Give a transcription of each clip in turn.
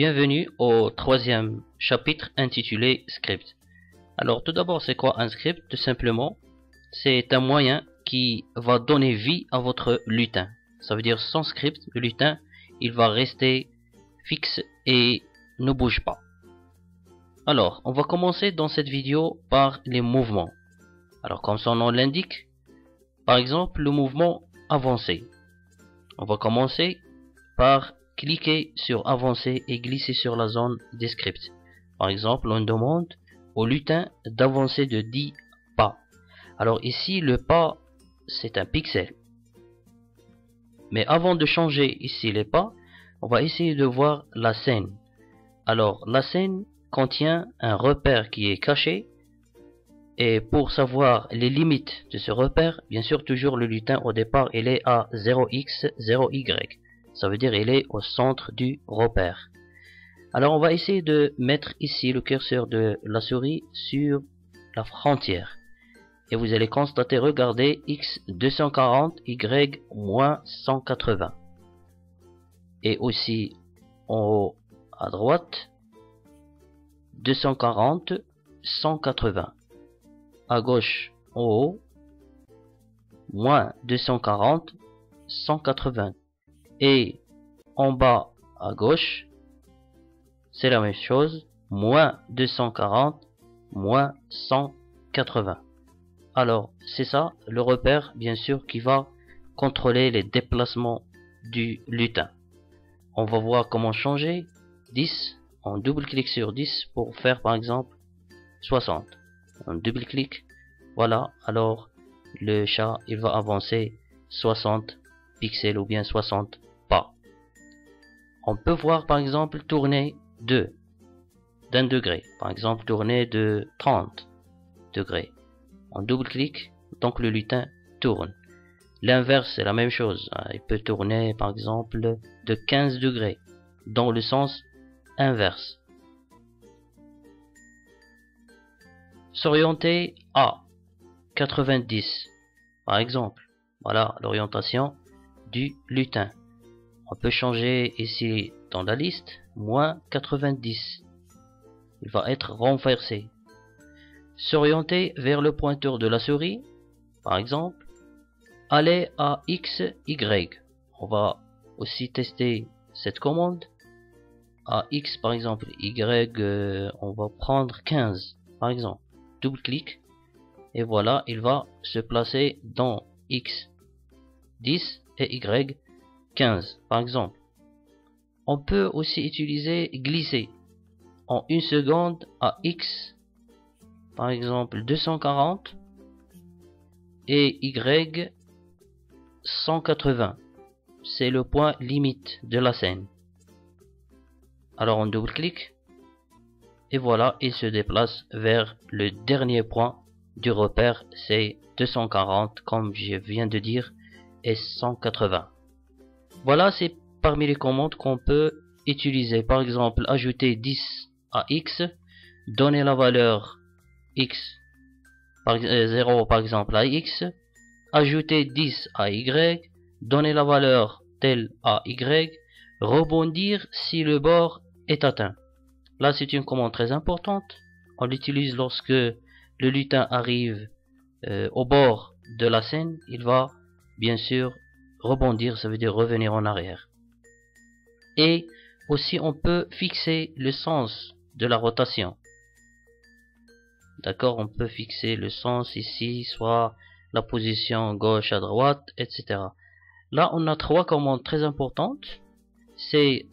Bienvenue au troisième chapitre intitulé Script. Alors tout d'abord, c'est quoi un script? Tout simplement, c'est un moyen qui va donner vie à votre lutin. Ça veut dire sans script, le lutin, il va rester fixe et ne bouge pas. Alors, on va commencer dans cette vidéo par les mouvements. Alors comme son nom l'indique, par exemple le mouvement avancé. On va commencer par cliquer sur avancer et glisser sur la zone des scripts. Par exemple, on demande au lutin d'avancer de 10 pas. Alors ici, le pas, c'est un pixel. Mais avant de changer ici les pas, on va essayer de voir la scène. Alors, la scène contient un repère qui est caché. Et pour savoir les limites de ce repère, bien sûr, toujours le lutin au départ, il est à 0x, 0y. Ça veut dire il est au centre du repère. Alors on va essayer de mettre ici le curseur de la souris sur la frontière. Et vous allez constater, regardez, x 240, y moins 180. Et aussi en haut à droite, 240, 180. À gauche en haut, moins 240, 180. Et en bas à gauche, c'est la même chose, moins 240, moins 180. Alors, c'est ça le repère, bien sûr, qui va contrôler les déplacements du lutin. On va voir comment changer 10. On double-clique sur 10 pour faire par exemple 60. On double-clique, voilà, alors le chat, il va avancer 60 pixels ou bien 60 pas. On peut voir par exemple tourner d'un degré, par exemple tourner de 30 degrés. On double-clique, donc le lutin tourne. L'inverse, c'est la même chose. Il peut tourner par exemple de 15 degrés dans le sens inverse. S'orienter à 90 par exemple. Voilà l'orientation du lutin. On peut changer ici dans la liste, moins 90. Il va être renversé. S'orienter vers le pointeur de la souris, par exemple, aller à X, Y. On va aussi tester cette commande. À X par exemple, Y, on va prendre 15 par exemple. Double-clic et voilà, il va se placer dans X 10 et Y 15 par exemple. On peut aussi utiliser glisser en une seconde à X par exemple 240 et Y 180. C'est le point limite de la scène. Alors on double-clique et voilà, il se déplace vers le dernier point du repère, c'est 240 comme je viens de dire et 180. Voilà, c'est parmi les commandes qu'on peut utiliser. Par exemple, ajouter 10 à X, donner la valeur X, 0 par exemple à X, ajouter 10 à Y, donner la valeur telle à Y, rebondir si le bord est atteint. Là, c'est une commande très importante. On l'utilise lorsque le lutin arrive au bord de la scène. Il va bien sûr rebondir, ça veut dire revenir en arrière. Et aussi, on peut fixer le sens de la rotation. D'accord, on peut fixer le sens ici, soit la position gauche à droite, etc. Là, on a trois commandes très importantes. C'est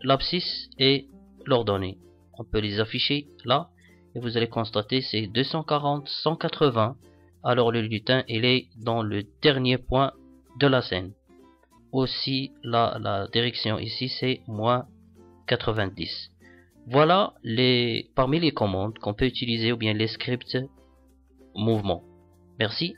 l'abscisse et l'ordonnée. On peut les afficher là et vous allez constater c'est 240, 180. Alors le lutin il est dans le dernier point de la scène. Aussi la direction ici c'est moins 90. Voilà parmi les commandes qu'on peut utiliser ou bien les scripts mouvement. Merci.